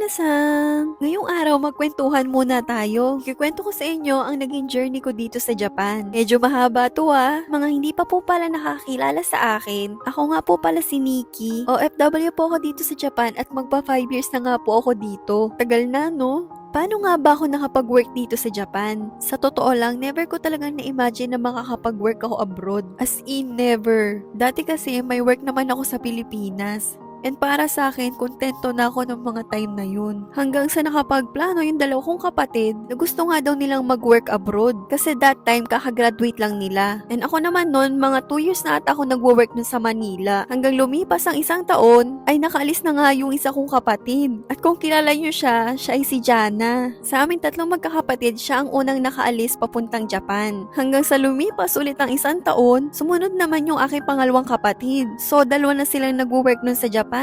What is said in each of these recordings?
Minasan! Ngayong araw magkwentuhan muna tayo. Kikwento ko sa inyo ang naging journey ko dito sa Japan. Medyo mahaba to mga hindi pa po pala nakakilala sa akin. Ako nga po pala si Nikki. OFW po ako dito sa Japan at magpa 5 years na nga po ako dito. Tagal na no? Paano nga ba ako nakapag-work dito sa Japan? Sa totoo lang, never ko talagang na-imagine na makakapag-work ako abroad. As in, never. Dati kasi may work naman ako sa Pilipinas. And para sa akin, kontento na ako ng mga time na yun. Hanggang sa nakapagplano yung dalawa kong kapatid na gusto nga daw nilang mag-work abroad. Kasi that time, kakagraduate lang nila. And ako naman nun, mga 2 years na ata ako nag-work nun sa Manila. Hanggang lumipas ang 1 taon, ay nakaalis na nga yung isa kong kapatid. At kung kilala nyo siya ay si Jana. Sa amin tatlong magkakapatid, siya ang unang nakaalis papuntang Japan. Hanggang sa lumipas ulit ang 1 taon, sumunod naman yung aking pangalawang kapatid. So, dalawa na silang nag-work nun sa Japan.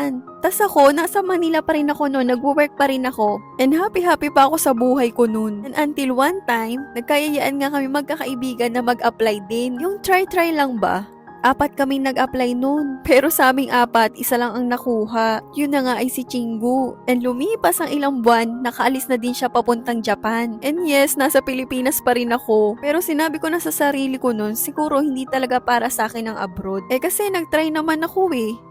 Tas ako, nasa Manila pa rin ako noon, nagwo-work pa rin ako. And happy-happy pa ako sa buhay ko noon. And until one time, nagkayayaan nga kami magkakaibigan na mag-apply din. Yung try-try lang ba? 4 kaming nag-apply noon. Pero sa aming 4, isa lang ang nakuha. Yun na nga ay si Chingu. And lumipas ang ilang buwan, nakaalis na din siya papuntang Japan. And yes, nasa Pilipinas pa rin ako. Pero sinabi ko na sa sarili ko noon, siguro hindi talaga para sa akin ang abroad. Kasi nag-try naman ako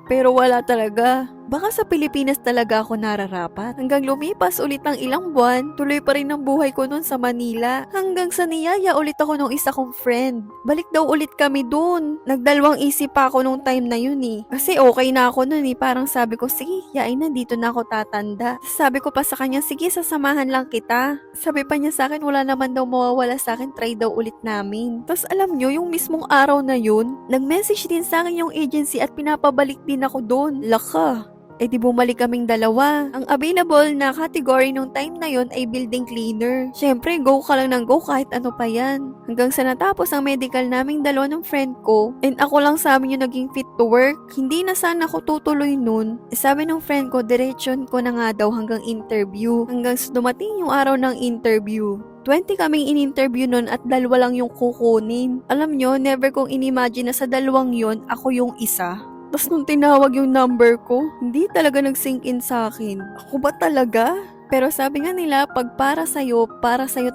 pero wala talaga. Baka sa Pilipinas talaga ako nararapat. Hanggang lumipas ulit ang ilang buwan, tuloy pa rin ang buhay ko noon sa Manila. Hanggang sa niyaya ulit ako nung isa kong friend. Balik daw ulit kami dun. Nagdalawang isip pa ako nung time na yun Kasi okay na ako nun Parang sabi ko, sige, yain na dito na ako tatanda. Sabi ko pa sa kanya, sige, sasamahan lang kita. Sabi pa niya sa akin, wala naman daw mawawala sa akin, try daw ulit namin. Tapos alam nyo, yung mismong araw na yun, nag-message din sa akin yung agency at pinapabalik din ako doon. Laka. Di bumalik kaming dalawa. Ang available na category nung time na yon ay building cleaner. Syempre, go ka lang ng go kahit ano pa yan. Hanggang sa natapos ang medical naming dalawa ng friend ko, and ako lang sa amin yung naging fit to work. Hindi na sana ako tutuloy nun. Sabi ng friend ko, diretsyon ko na nga daw hanggang interview. Hanggang sa dumating yung araw ng interview. 20 kaming in-interview nun at 2 lang yung kukunin. Alam nyo, never kong inimagine na sa 2 yon ako yung isa. Tapos nung tinawag yung number ko, hindi talaga nag-sink in sa akin. Ako ba talaga? Pero sabi nga nila, pag para sa'yo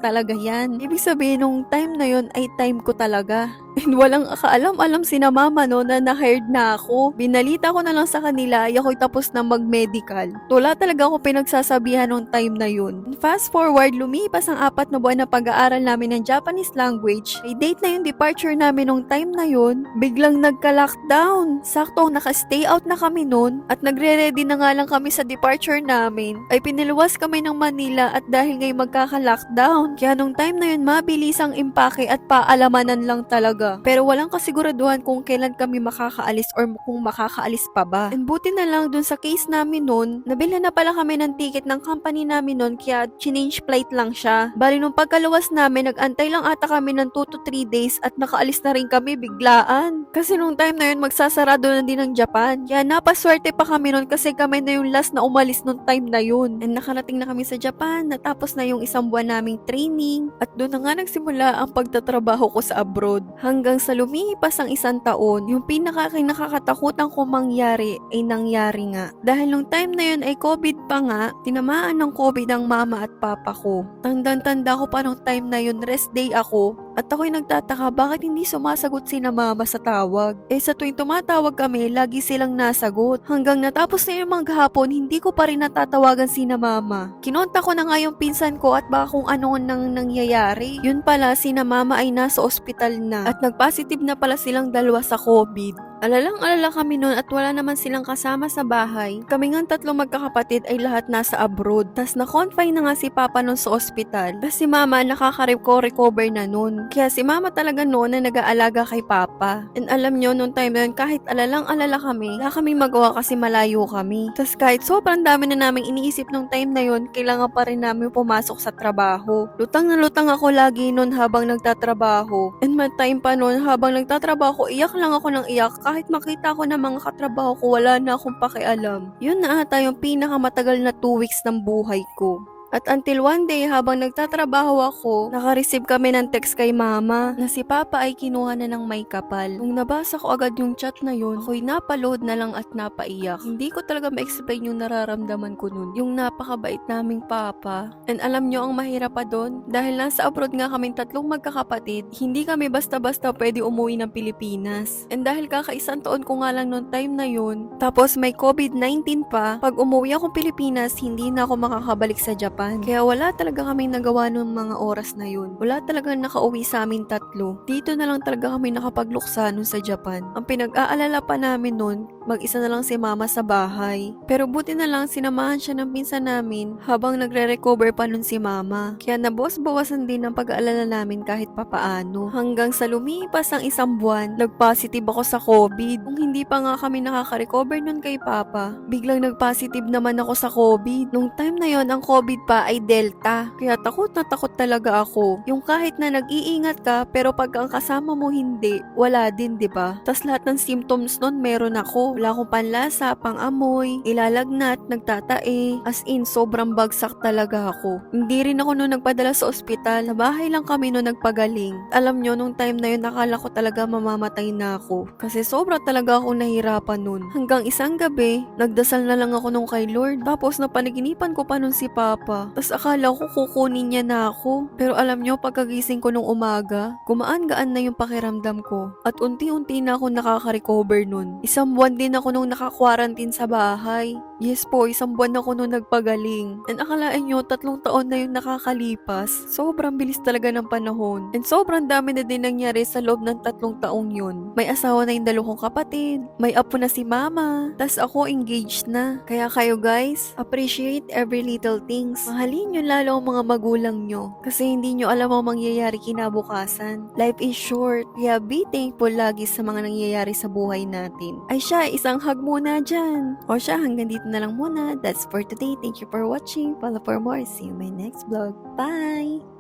talaga yan. Ibig sabihin, nung time na yon ay time ko talaga. And walang akaalam-alam sina mama na na-hired na ako. Binalita ko na lang sa kanila, ay ako'y tapos na mag-medical. Wala talaga ako pinagsasabihan nung time na yun. Fast forward, lumipas ang 4 na buwan na pag-aaral namin ng Japanese language. May date na yung departure namin nung time na yun, biglang nagka-lockdown. Sakto, naka-stay out na kami nun, at nagre-ready na nga lang kami sa departure namin. Ay piniluwas kami ng Manila at dahil ngayon magkaka-lockdown. Kaya nung time na yun, mabilis ang impake at paalamanan lang talaga. Pero walang kasiguraduhan kung kailan kami makakaalis or kung makakaalis pa ba. And buti na lang dun sa case namin nun, nabilhan na pala kami ng ticket ng company namin nun kaya change flight lang siya. Bali nung pagkaluwas namin, nag-antay lang ata kami ng 2 to 3 days at nakaalis na rin kami biglaan. Kasi nung time na yun, magsasarado na din ng Japan. Kaya napaswerte pa kami nun kasi kami na yung last na umalis nung time na yun. And nakarating na kami sa Japan, natapos na yung 1 buwan naming training at doon na nga nagsimula ang pagtatrabaho ko sa abroad. Hanggang sa lumipas ang 1 taon, yung nakakatakutan ko mangyari ay nangyari nga. Dahil nung time na yun ay COVID pa nga, tinamaan ng COVID ang mama at papa ko. Tandang-tanda ko pa nung time na yun, rest day ako. At ako'y nagtataka bakit hindi sumasagot sina mama sa tawag. Sa tuwing tumatawag kami, lagi silang nasagot. Hanggang natapos na yung maghapon, hindi ko pa rin natatawagan sina mama. Kinonta ko na nga yung pinsan ko at baka kung ano nang nangyayari. Yun pala, sina mama ay nasa ospital na at nag-positive na pala silang 2 sa COVID. Alalang-alala kami noon at wala naman silang kasama sa bahay. Kami nga 3 magkakapatid ay lahat nasa abroad. Tas na-confine na nga si Papa noon sa ospital. Tas si Mama nakaka-recover na noon. Kaya si Mama talaga noon na nag-aalaga kay Papa. And alam nyo, noong time na yun, kahit alalang-alala kami, wala kaming magawa kasi malayo kami. Tas kahit sobrang dami na naming iniisip nung time na yun, kailangan pa rin namin pumasok sa trabaho. Lutang na lutang ako lagi noon habang nagtatrabaho. And may time pa noon habang nagtatrabaho, iyak lang ako ng iyak. Kahit makita ko na mga katrabaho ko, wala na akong pakialam. Yun na ata yung pinakamatagal na 2 weeks ng buhay ko. At until one day, habang nagtatrabaho ako, naka-receive kami ng text kay mama na si papa ay kinuha na ng may kapal. Nung nabasa ko agad yung chat na yun, ako'y napaload na lang at napaiyak. Hindi ko talaga ma-explain yung nararamdaman ko nun. Yung napakabait naming papa. And alam nyo ang mahirap pa doon? Dahil nasa abroad nga kaming tatlong magkakapatid, hindi kami basta-basta pwede umuwi ng Pilipinas. And dahil kakaisang taon ko nga lang noong time na yun, tapos may COVID-19 pa, pag umuwi akong Pilipinas, hindi na ako makakabalik sa Japan. Kaya wala talaga kaming nagawa noong mga oras na yun. Wala talaga nakauwi sa amin tatlo. Dito na lang talaga kami nakapagluksa nun sa Japan. Ang pinag-aalala pa namin nun, mag-isa na lang si mama sa bahay. Pero buti na lang sinamahan siya ng pinsan namin habang nagre-recover pa nun si mama. Kaya nabawas-bawasan din ang pag-aalala namin kahit papaano. Hanggang sa lumipas ang isang buwan, nag-positive ako sa COVID. Kung hindi pa nga kami nakaka-recover nun kay papa, biglang nag-positive naman ako sa COVID. Nung time na yon ang COVID pa ay Delta. Kaya takot na takot talaga ako. Yung kahit na nag-iingat ka, pero pag ang kasama mo hindi, wala din, di ba? Tas lahat ng symptoms nun meron ako. Wala akong panlasa, pang-amoy, ilalagnat, nagtatae. As in, sobrang bagsak talaga ako. Hindi rin ako nung nagpadala sa ospital. Sa bahay lang kami nung nagpagaling. Alam nyo, nung time na yun, nakala ko talaga mamamatay na ako. Kasi sobra talaga akong nahirapan nun. Hanggang isang gabi, nagdasal na lang ako nung kay Lord. Tapos napanaginipan ko pa nun si Papa. Tas akala ko kukunin niya na ako. Pero alam nyo, pagkagising ko nung umaga, gumaan-gaan na yung pakiramdam ko. At unti-unti na ako nakaka-recover nun. Isang buwan din ako nung naka-quarantine sa bahay. Yes po, isang buwan ako nung nagpagaling. And akalain nyo, 3 taon na yung nakakalipas. Sobrang bilis talaga ng panahon. And sobrang dami na din nangyari sa loob ng 3 taong yun. May asawa na yung 2 kapatid. May apo na si mama. Tas ako engaged na. Kaya kayo guys, appreciate every little things. Mahalin nyo lalo ang mga magulang nyo. Kasi hindi nyo alam ang mangyayari kinabukasan. Life is short. Kaya be thankful lagi sa mga nangyayari sa buhay natin. Ay siya, isang hug muna dyan. O siya, hanggang dito na lang muna. That's for today. Thank you for watching. Follow for more. See you in my next vlog. Bye!